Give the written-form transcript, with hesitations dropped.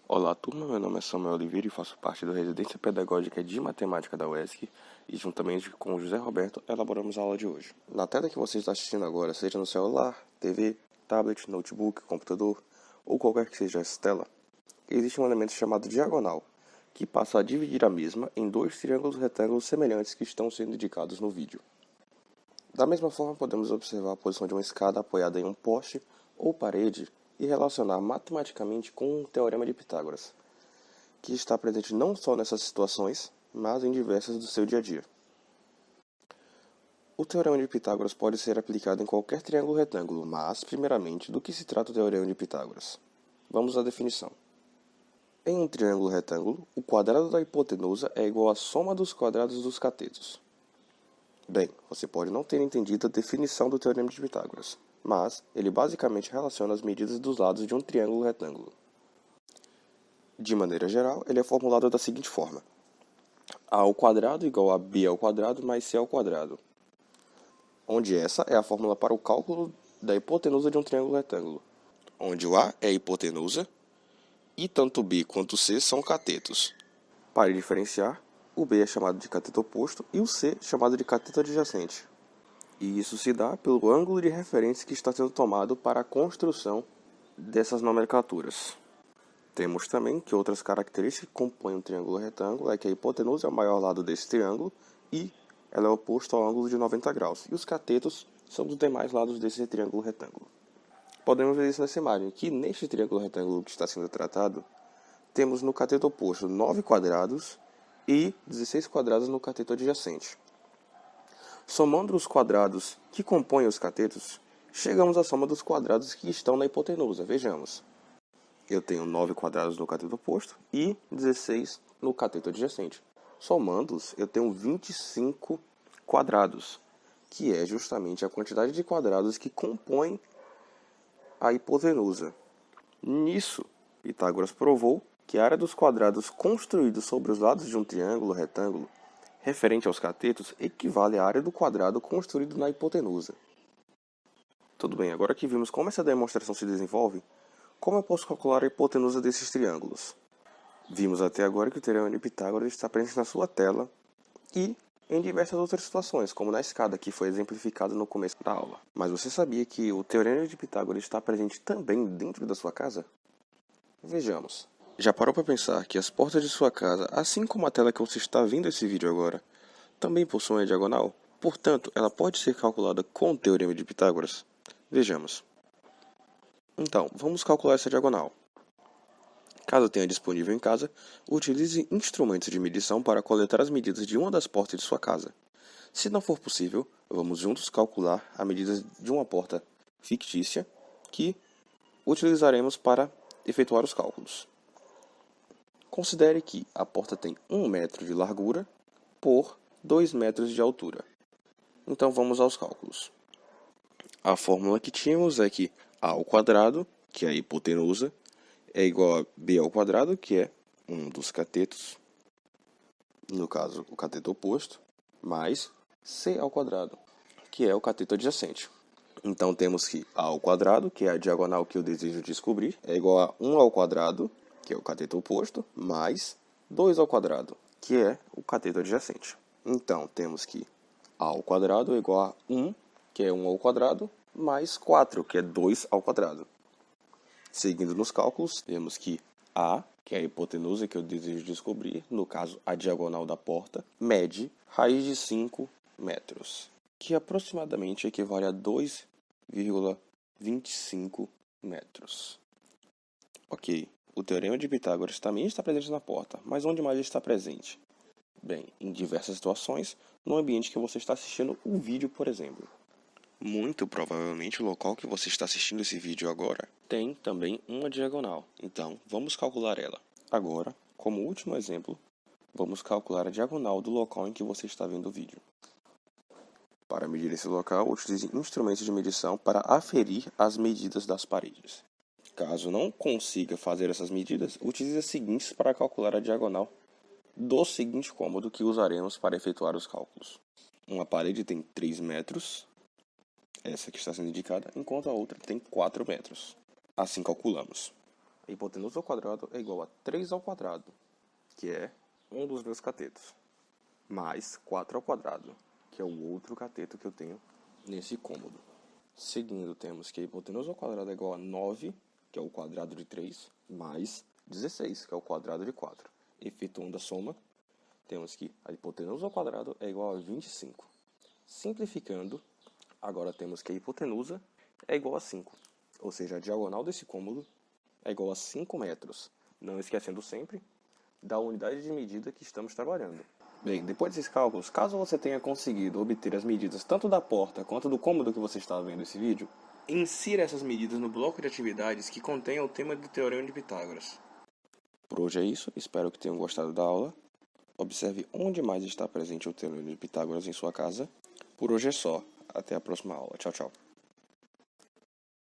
Olá turma, meu nome é Samuel Oliveira e faço parte da Residência Pedagógica de Matemática da UESC e juntamente com o José Roberto elaboramos a aula de hoje. Na tela que você está assistindo agora, seja no celular, TV, tablet, notebook, computador ou qualquer que seja essa tela, existe um elemento chamado diagonal, que passa a dividir a mesma em dois triângulos retângulos semelhantes que estão sendo indicados no vídeo. Da mesma forma, podemos observar a posição de uma escada apoiada em um poste ou parede e relacionar matematicamente com o Teorema de Pitágoras, que está presente não só nessas situações, mas em diversas do seu dia a dia. O Teorema de Pitágoras pode ser aplicado em qualquer triângulo retângulo, mas, primeiramente, do que se trata o Teorema de Pitágoras? Vamos à definição. Em um triângulo retângulo, o quadrado da hipotenusa é igual à soma dos quadrados dos catetos. Bem, você pode não ter entendido a definição do Teorema de Pitágoras, mas ele basicamente relaciona as medidas dos lados de um triângulo retângulo. De maneira geral, ele é formulado da seguinte forma: a ao quadrado igual a b ao quadrado mais c ao quadrado, onde essa é a fórmula para o cálculo da hipotenusa de um triângulo retângulo, onde o a é a hipotenusa e tanto b quanto c são catetos. Para diferenciar, o b é chamado de cateto oposto e o c chamado de cateto adjacente. E isso se dá pelo ângulo de referência que está sendo tomado para a construção dessas nomenclaturas. Temos também que outras características que compõem um triângulo retângulo é que a hipotenusa é o maior lado desse triângulo e ela é oposta ao ângulo de 90 graus. E os catetos são os demais lados desse triângulo retângulo. Podemos ver isso nessa imagem, que neste triângulo retângulo que está sendo tratado, temos no cateto oposto 9 quadrados e 16 quadrados no cateto adjacente. Somando os quadrados que compõem os catetos, chegamos à soma dos quadrados que estão na hipotenusa. Vejamos. Eu tenho 9 quadrados no cateto oposto e 16 no cateto adjacente. Somando-os, eu tenho 25 quadrados, que é justamente a quantidade de quadrados que compõem a hipotenusa. Nisso, Pitágoras provou que a área dos quadrados construídos sobre os lados de um triângulo retângulo referente aos catetos equivale à área do quadrado construído na hipotenusa. Tudo bem, agora que vimos como essa demonstração se desenvolve, como eu posso calcular a hipotenusa desses triângulos? Vimos até agora que o Teorema de Pitágoras está presente na sua tela e em diversas outras situações, como na escada, que foi exemplificado no começo da aula. Mas você sabia que o Teorema de Pitágoras está presente também dentro da sua casa? Vejamos. Já parou para pensar que as portas de sua casa, assim como a tela que você está vendo esse vídeo agora, também possuem a diagonal? Portanto, ela pode ser calculada com o Teorema de Pitágoras? Vejamos. Então, vamos calcular essa diagonal. Caso tenha disponível em casa, utilize instrumentos de medição para coletar as medidas de uma das portas de sua casa. Se não for possível, vamos juntos calcular a medida de uma porta fictícia que utilizaremos para efetuar os cálculos. Considere que a porta tem 1 metro de largura por 2 metros de altura. Então vamos aos cálculos. A fórmula que tínhamos é que a ao quadrado, que é a hipotenusa, é igual a b ao quadrado, que é um dos catetos, no caso o cateto oposto, mais c ao quadrado, que é o cateto adjacente. Então temos que a ao quadrado, que é a diagonal que eu desejo descobrir, é igual a 1 ao quadrado, que é o cateto oposto, mais 2 ao quadrado, que é o cateto adjacente. Então temos que a ao quadrado é igual a 1, que é 1 ao quadrado, mais 4, que é 2 ao quadrado. Seguindo nos cálculos, temos que a, que é a hipotenusa que eu desejo descobrir, no caso a diagonal da porta, mede raiz de 5 metros, que aproximadamente equivale a 2,25 metros. Ok, o Teorema de Pitágoras também está presente na porta, mas onde mais está presente? Bem, em diversas situações, no ambiente que você está assistindo o vídeo, por exemplo. Muito provavelmente o local que você está assistindo esse vídeo agora tem também uma diagonal, então vamos calcular ela. Agora, como último exemplo, vamos calcular a diagonal do local em que você está vendo o vídeo. Para medir esse local, utilize instrumentos de medição para aferir as medidas das paredes. Caso não consiga fazer essas medidas, utilize as seguintes para calcular a diagonal do seguinte cômodo que usaremos para efetuar os cálculos. Uma parede tem 3 metros, essa que está sendo indicada, enquanto a outra tem 4 metros. Assim calculamos. A hipotenusa ao quadrado é igual a 3 ao quadrado, que é um dos meus catetos, mais 4 ao quadrado, que é o outro cateto que eu tenho nesse cômodo. Seguindo, temos que a hipotenusa ao quadrado é igual a 9, que é o quadrado de 3, mais 16, que é o quadrado de 4. Efetuando a soma, temos que a hipotenusa ao quadrado é igual a 25. Simplificando, agora temos que a hipotenusa é igual a 5, ou seja, a diagonal desse cômodo é igual a 5 metros, não esquecendo sempre da unidade de medida que estamos trabalhando. Bem, depois desses cálculos, caso você tenha conseguido obter as medidas tanto da porta quanto do cômodo que você está vendo esse vídeo, insira essas medidas no bloco de atividades que contém o tema do Teorema de Pitágoras. Por hoje é isso, espero que tenham gostado da aula. Observe onde mais está presente o Teorema de Pitágoras em sua casa. Por hoje é só, até a próxima aula. Tchau, tchau.